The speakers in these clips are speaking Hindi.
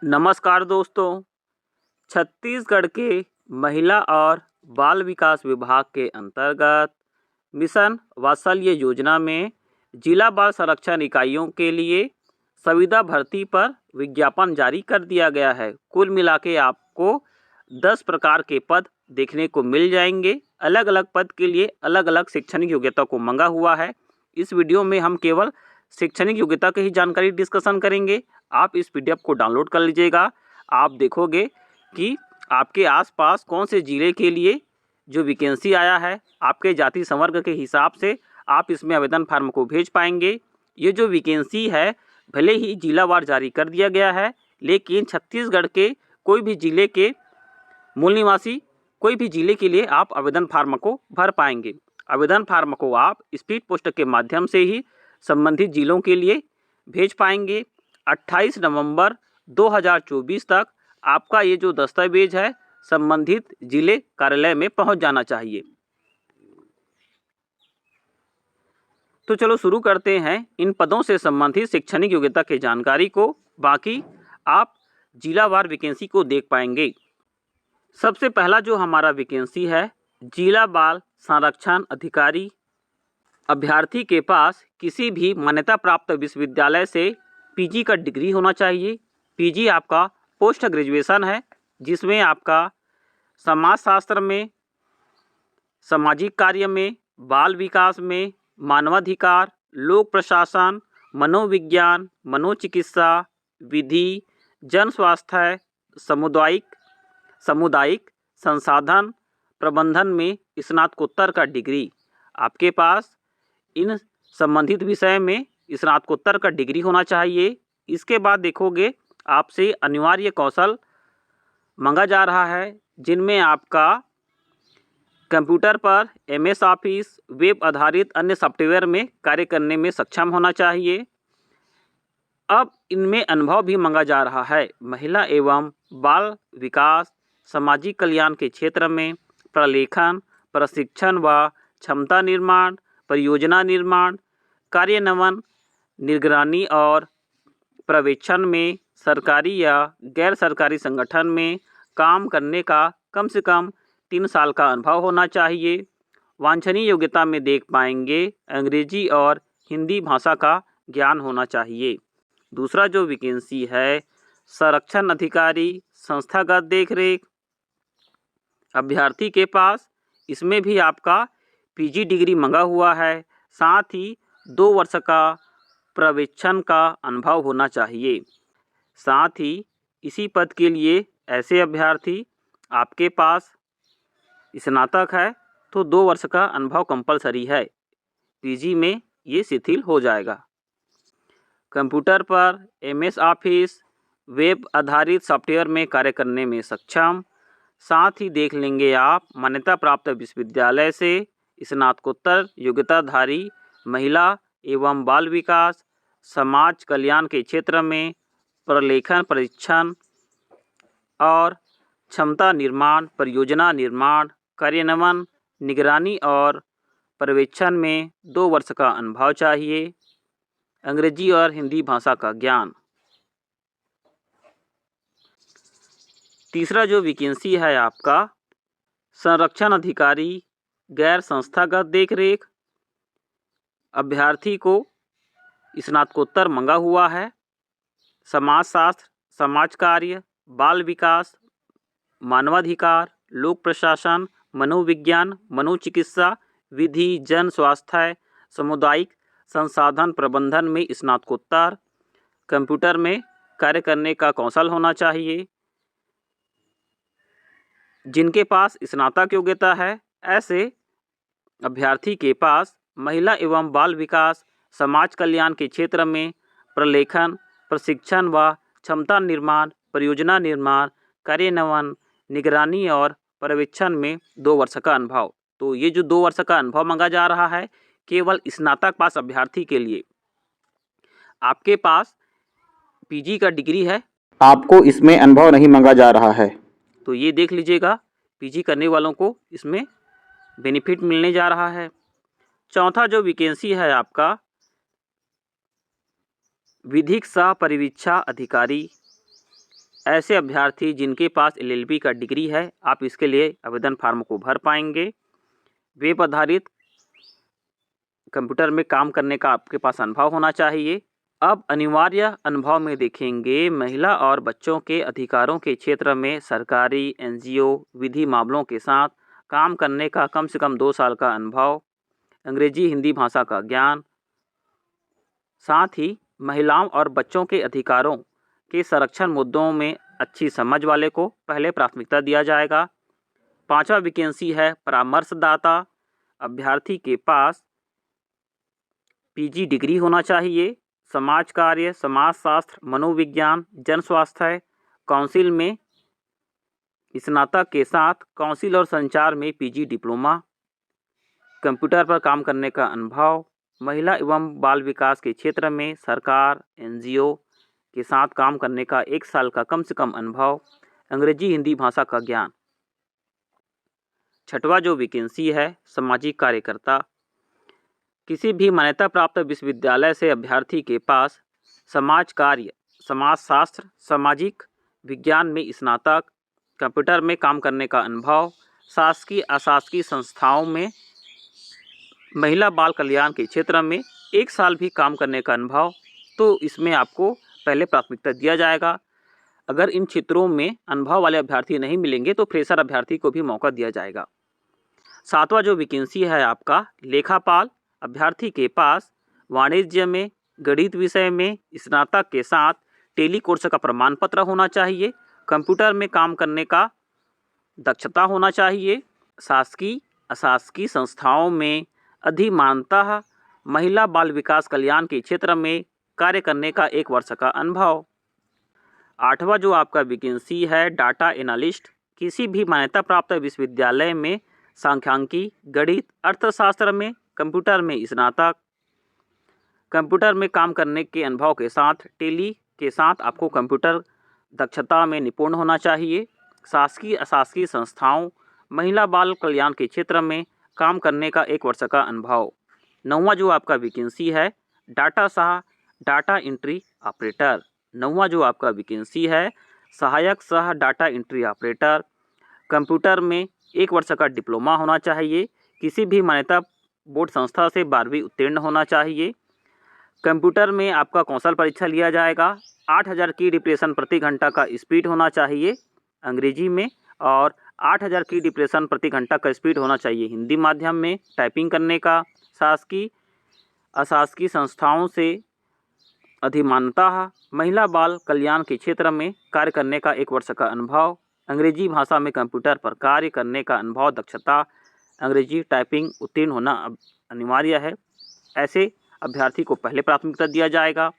नमस्कार दोस्तों। छत्तीसगढ़ के महिला और बाल विकास विभाग के अंतर्गत मिशन वात्सल्य योजना में जिला बाल संरक्षण इकाइयों के लिए संविदा भर्ती पर विज्ञापन जारी कर दिया गया है। कुल मिला के आपको 10 प्रकार के पद देखने को मिल जाएंगे। अलग अलग पद के लिए अलग अलग शैक्षणिक योग्यता को मांगा हुआ है। इस वीडियो में हम केवल शैक्षणिक योग्यता की ही जानकारी डिस्कशन करेंगे। आप इस पीडीएफ को डाउनलोड कर लीजिएगा। आप देखोगे कि आपके आसपास कौन से ज़िले के लिए जो वैकेंसी आया है, आपके जाति संवर्ग के हिसाब से आप इसमें आवेदन फार्म को भेज पाएंगे। ये जो वैकेंसी है भले ही जिलावार जारी कर दिया गया है, लेकिन छत्तीसगढ़ के कोई भी ज़िले के मूल निवासी कोई भी ज़िले के लिए आप आवेदन फार्म को भर पाएंगे। आवेदन फार्म को आप स्पीड पोस्ट के माध्यम से ही संबंधित जिलों के लिए भेज पाएंगे। 28 नवंबर 2024 तक आपका ये जो दस्तावेज है संबंधित जिले कार्यालय में पहुंच जाना चाहिए। तो चलो शुरू करते हैं इन पदों से संबंधित शैक्षणिक योग्यता की जानकारी को। बाकी आप जिलावार वैकेंसी को देख पाएंगे। सबसे पहला जो हमारा वैकेंसी है, जिला बाल संरक्षण अधिकारी। अभ्यर्थी के पास किसी भी मान्यता प्राप्त विश्वविद्यालय से पीजी का डिग्री होना चाहिए। पीजी आपका पोस्ट ग्रेजुएशन है, जिसमें आपका समाजशास्त्र में, सामाजिक कार्य में, बाल विकास में, मानवाधिकार, लोक प्रशासन, मनोविज्ञान, मनोचिकित्सा, विधि, जन स्वास्थ्य, सामुदायिक संसाधन प्रबंधन में स्नातकोत्तर का डिग्री आपके पास इन संबंधित विषय में स्नातकोत्तर का डिग्री होना चाहिए। इसके बाद देखोगे आपसे अनिवार्य कौशल मांगा जा रहा है, जिनमें आपका कंप्यूटर पर एमएस ऑफिस, वेब आधारित अन्य सॉफ्टवेयर में कार्य करने में सक्षम होना चाहिए। अब इनमें अनुभव भी मांगा जा रहा है। महिला एवं बाल विकास, सामाजिक कल्याण के क्षेत्र में प्रलेखन, प्रशिक्षण व क्षमता निर्माण, परियोजना निर्माण, कार्यान्वयन, निगरानी और पर्यवेक्षण में सरकारी या गैर सरकारी संगठन में काम करने का कम से कम 3 साल का अनुभव होना चाहिए। वांछनीय योग्यता में देख पाएंगे अंग्रेजी और हिंदी भाषा का ज्ञान होना चाहिए। दूसरा जो वैकेंसी है, संरक्षण अधिकारी संस्थागत देखरेख। अभ्यर्थी के पास इसमें भी आपका पीजी डिग्री मंगा हुआ है, साथ ही 2 वर्ष का पर्यवेक्षण का अनुभव होना चाहिए। साथ ही इसी पद के लिए ऐसे अभ्यर्थी आपके पास स्नातक है तो 2 वर्ष का अनुभव कंपलसरी है। पीजी में ये शिथिल हो जाएगा। कंप्यूटर पर एमएस ऑफिस, वेब आधारित सॉफ्टवेयर में कार्य करने में सक्षम। साथ ही देख लेंगे आप मान्यता प्राप्त विश्वविद्यालय से स्नातकोत्तर योग्यताधारी महिला एवं बाल विकास, समाज कल्याण के क्षेत्र में प्रलेखन, परीक्षण और क्षमता निर्माण, परियोजना निर्माण, कार्यान्वयन, निगरानी और पर्यवेक्षण में 2 वर्ष का अनुभव चाहिए। अंग्रेजी और हिंदी भाषा का ज्ञान। तीसरा जो वैकेंसी है आपका संरक्षण अधिकारी गैर संस्थागत देखरेख। अभ्यर्थी को स्नातकोत्तर मंगा हुआ है। समाजशास्त्र, समाज कार्य, बाल विकास, मानवाधिकार, लोक प्रशासन, मनोविज्ञान, मनोचिकित्सा, विधि, जन स्वास्थ्य, सामुदायिक संसाधन प्रबंधन में स्नातकोत्तर। कंप्यूटर में कार्य करने का कौशल होना चाहिए। जिनके पास स्नातक योग्यता है, ऐसे अभ्यर्थी के पास महिला एवं बाल विकास, समाज कल्याण के क्षेत्र में प्रलेखन, प्रशिक्षण व क्षमता निर्माण, परियोजना निर्माण, कार्यान्वयन, निगरानी और पर्यवेक्षण में 2 वर्ष का अनुभव। तो ये जो 2 वर्ष का अनुभव मांगा जा रहा है केवल स्नातक पास अभ्यर्थी के लिए। आपके पास पीजी का डिग्री है, आपको इसमें अनुभव नहीं मांगा जा रहा है। तो ये देख लीजिएगा, पीजी करने वालों को इसमें बेनिफिट मिलने जा रहा है। चौथा जो वैकेंसी है आपका विधिक सह परिवीक्षा अधिकारी। ऐसे अभ्यर्थी जिनके पास LLB का डिग्री है, आप इसके लिए आवेदन फार्म को भर पाएंगे। वेब आधारित कंप्यूटर में काम करने का आपके पास अनुभव होना चाहिए। अब अनिवार्य अनुभव में देखेंगे, महिला और बच्चों के अधिकारों के क्षेत्र में सरकारी NGO विधि मामलों के साथ काम करने का कम से कम 2 साल का अनुभव, अंग्रेजी हिंदी भाषा का ज्ञान, साथ ही महिलाओं और बच्चों के अधिकारों के संरक्षण मुद्दों में अच्छी समझ वाले को पहले प्राथमिकता दिया जाएगा। 5वां वैकेंसी है परामर्शदाता। अभ्यर्थी के पास PG डिग्री होना चाहिए। समाज कार्य, समाजशास्त्र, मनोविज्ञान, जन स्वास्थ्य काउंसिल में स्नातक के साथ काउंसिल और संचार में PG डिप्लोमा, कंप्यूटर पर काम करने का अनुभव, महिला एवं बाल विकास के क्षेत्र में सरकार NGO के साथ काम करने का 1 साल का कम से कम अनुभव, अंग्रेजी हिंदी भाषा का ज्ञान। 6वां जो वैकेंसी है सामाजिक कार्यकर्ता। किसी भी मान्यता प्राप्त विश्वविद्यालय से अभ्यर्थी के पास समाज कार्य, समाजशास्त्र, सामाजिक विज्ञान में स्नातक, कंप्यूटर में काम करने का अनुभव, शासकीय अशासकीय संस्थाओं में महिला बाल कल्याण के क्षेत्र में 1 साल भी काम करने का अनुभव, तो इसमें आपको पहले प्राथमिकता दिया जाएगा। अगर इन क्षेत्रों में अनुभव वाले अभ्यर्थी नहीं मिलेंगे तो फ्रेशर अभ्यर्थी को भी मौका दिया जाएगा। 7वां जो वैकेंसी है आपका लेखापाल। अभ्यर्थी के पास वाणिज्य में गणित विषय में स्नातक के साथ टेली कोर्स का प्रमाण पत्र होना चाहिए, कंप्यूटर में काम करने का दक्षता होना चाहिए, शासकीय अशासकीय संस्थाओं में अधिमानतः महिला बाल विकास कल्याण के क्षेत्र में कार्य करने का 1 वर्ष का अनुभव। 8वां जो आपका वैकेंसी है डाटा एनालिस्ट। किसी भी मान्यता प्राप्त विश्वविद्यालय में सांख्यिकी, गणित, अर्थशास्त्र में कंप्यूटर में स्नातक, कंप्यूटर में काम करने के अनुभव के साथ टेली के साथ आपको कंप्यूटर दक्षता में निपुण होना चाहिए, शासकीय अशासकीय संस्थाओं महिला बाल कल्याण के क्षेत्र में काम करने का 1 वर्ष का अनुभव। 9वां जो आपका वैकेंसी है डाटा एंट्री ऑपरेटर। 9वां जो आपका वैकेंसी है सहायक सह डाटा एंट्री ऑपरेटर। कंप्यूटर में 1 वर्ष का डिप्लोमा होना चाहिए, किसी भी मान्यता बोर्ड संस्था से 12वीं उत्तीर्ण होना चाहिए। कंप्यूटर में आपका कौशल परीक्षा लिया जाएगा। 8000 की डिप्रेशन प्रति घंटा का स्पीड होना चाहिए अंग्रेजी में, और 8000 की डिप्रेशन प्रति घंटा का स्पीड होना चाहिए हिंदी माध्यम में टाइपिंग करने का। शासकीय अशासकीय संस्थाओं से अधिमानतः महिला बाल कल्याण के क्षेत्र में कार्य करने का 1 वर्ष का अनुभव, अंग्रेजी भाषा में कंप्यूटर पर कार्य करने का अनुभव, दक्षता, अंग्रेजी टाइपिंग उत्तीर्ण होना अनिवार्य है। ऐसे अभ्यर्थी को पहले प्राथमिकता दिया जाएगा।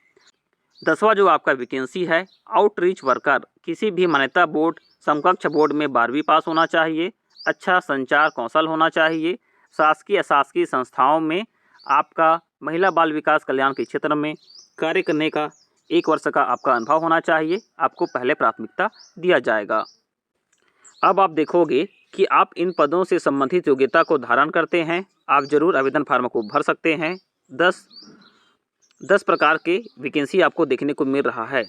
10वां जो आपका वैकेंसी है आउटरीच वर्कर। किसी भी मान्यता बोर्ड समकक्ष बोर्ड में 12वीं पास होना चाहिए, अच्छा संचार कौशल होना चाहिए, शासकीय अशासकीय संस्थाओं में आपका महिला बाल विकास कल्याण के क्षेत्र में कार्य करने का 1 वर्ष का आपका अनुभव होना चाहिए, आपको पहले प्राथमिकता दिया जाएगा। अब आप देखोगे कि आप इन पदों से संबंधित योग्यता को धारण करते हैं, आप जरूर आवेदन फार्म को भर सकते हैं। 10 प्रकार के वैकेंसी आपको देखने को मिल रहा है।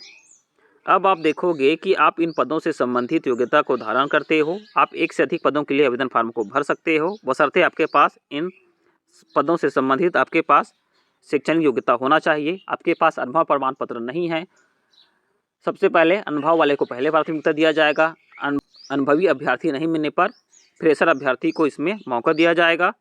अब आप देखोगे कि आप इन पदों से संबंधित योग्यता को धारण करते हो, आप 1 से अधिक पदों के लिए आवेदन फार्म को भर सकते हो, बशर्ते आपके पास इन पदों से संबंधित आपके पास शैक्षणिक योग्यता होना चाहिए। आपके पास अनुभव प्रमाण पत्र नहीं है, सबसे पहले अनुभव वाले को पहले प्राथमिकता दिया जाएगा। अनुभवी अभ्यर्थी नहीं मिलने पर फ्रेशर अभ्यर्थी को इसमें मौका दिया जाएगा।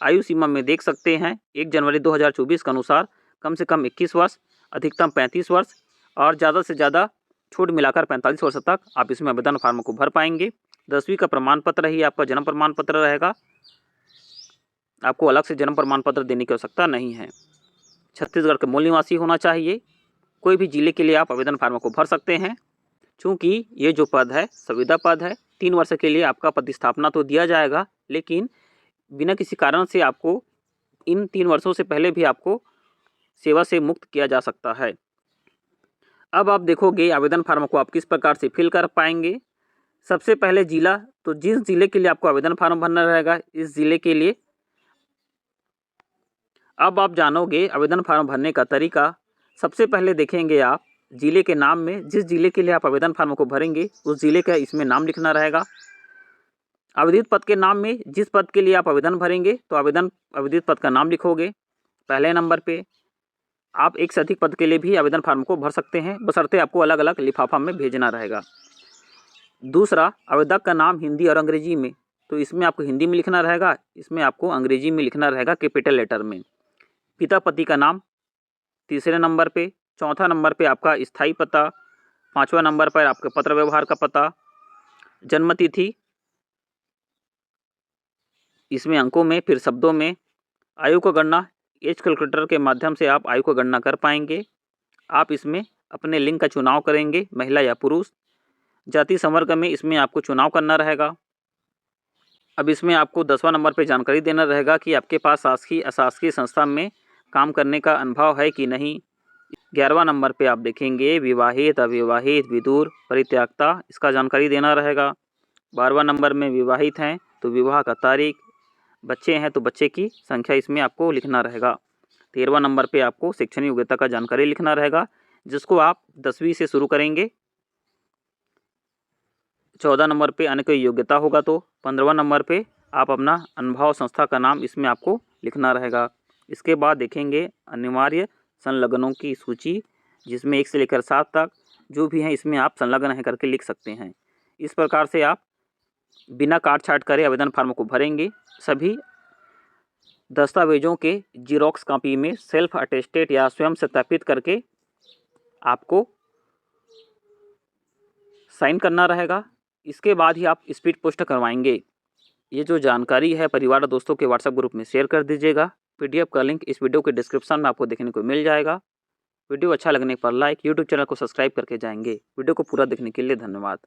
आयु सीमा में देख सकते हैं 1 जनवरी 2024 के अनुसार कम से कम 21 वर्ष, अधिकतम 35 वर्ष और ज़्यादा से ज़्यादा छूट मिलाकर 45 वर्ष तक आप इसमें आवेदन फार्म को भर पाएंगे। 10वीं का प्रमाण पत्र ही आपका जन्म प्रमाण पत्र रहेगा, आपको अलग से जन्म प्रमाण पत्र देने की आवश्यकता नहीं है। छत्तीसगढ़ के मूल निवासी होना चाहिए। कोई भी जिले के लिए आप आवेदन फार्म को भर सकते हैं। चूँकि ये जो पद है संविदा पद है, 3 वर्ष के लिए आपका प्रतिस्थापना तो दिया जाएगा, लेकिन बिना किसी कारण से आपको इन 3 वर्षों से पहले भी आपको सेवा से मुक्त किया जा सकता है। अब आप देखोगे आवेदन फार्म को आप किस प्रकार से फिल कर पाएंगे। सबसे पहले जिला, तो जिस जिले के लिए आपको आवेदन फार्म भरना रहेगा इस जिले के लिए अब आप जानोगे आवेदन फार्म भरने का तरीका। सबसे पहले देखेंगे आप जिले के नाम में जिस जिले के लिए आप आवेदन फार्म को भरेंगे उस जिले का इसमें नाम लिखना रहेगा। आवेदित पद के नाम में जिस पद के लिए आप आवेदन भरेंगे तो आवेदित पद का नाम लिखोगे। पहले नंबर पे आप एक से अधिक पद के लिए भी आवेदन फार्म को भर सकते हैं, बशर्ते आपको अलग अलग लिफाफा में भेजना रहेगा। दूसरा, आवेदक का नाम हिंदी और अंग्रेजी में, तो इसमें आपको हिंदी में लिखना रहेगा, इसमें आपको अंग्रेजी में लिखना रहेगा कैपिटल लेटर में। पिता पति का नाम तीसरे नंबर पे। चौथा नंबर पे आपका स्थायी पता। पाँचवा नंबर पर आपके पत्र व्यवहार का पता। जन्म तिथि इसमें अंकों में, फिर शब्दों में। आयु को गणना एज कैलकुलेटर के माध्यम से आप आयु को गणना कर पाएंगे। आप इसमें अपने लिंग का चुनाव करेंगे, महिला या पुरुष। जाति संवर्ग में इसमें आपको चुनाव करना रहेगा। अब इसमें आपको 10वां नंबर पे जानकारी देना रहेगा कि आपके पास शासकीय अशासकीय संस्था में काम करने का अनुभव है कि नहीं। 11वां नंबर पे आप देखेंगे विवाहित, अविवाहित, विधुर, परित्यक्ता, इसका जानकारी देना रहेगा। 12वां नंबर में विवाहित हैं तो विवाह का तारीख, बच्चे हैं तो बच्चे की संख्या इसमें आपको लिखना रहेगा। 13वां नंबर पे आपको शैक्षणिक योग्यता का जानकारी लिखना रहेगा, जिसको आप 10वीं से शुरू करेंगे। 14 नंबर पे अन्य कोई योग्यता होगा तो। 15वां नंबर पे आप अपना अनुभव संस्था का नाम इसमें आपको लिखना रहेगा। इसके बाद देखेंगे अनिवार्य संलग्नों की सूची, जिसमें 1 से लेकर 7 तक जो भी हैं इसमें आप संलग्न है करके लिख सकते हैं। इस प्रकार से आप बिना काट छाट करे आवेदन फार्म को भरेंगे। सभी दस्तावेजों के जीरोक्स कॉपी में सेल्फ अटेस्टेड या स्वयं सत्यापित करके आपको साइन करना रहेगा। इसके बाद ही आप स्पीड पोस्ट करवाएंगे। ये जो जानकारी है परिवार और दोस्तों के व्हाट्सएप ग्रुप में शेयर कर दीजिएगा। पीडीएफ का लिंक इस वीडियो के डिस्क्रिप्शन में आपको देखने को मिल जाएगा। वीडियो अच्छा लगने पर लाइक, यूट्यूब चैनल को सब्सक्राइब करके जाएंगे। वीडियो को पूरा देखने के लिए धन्यवाद।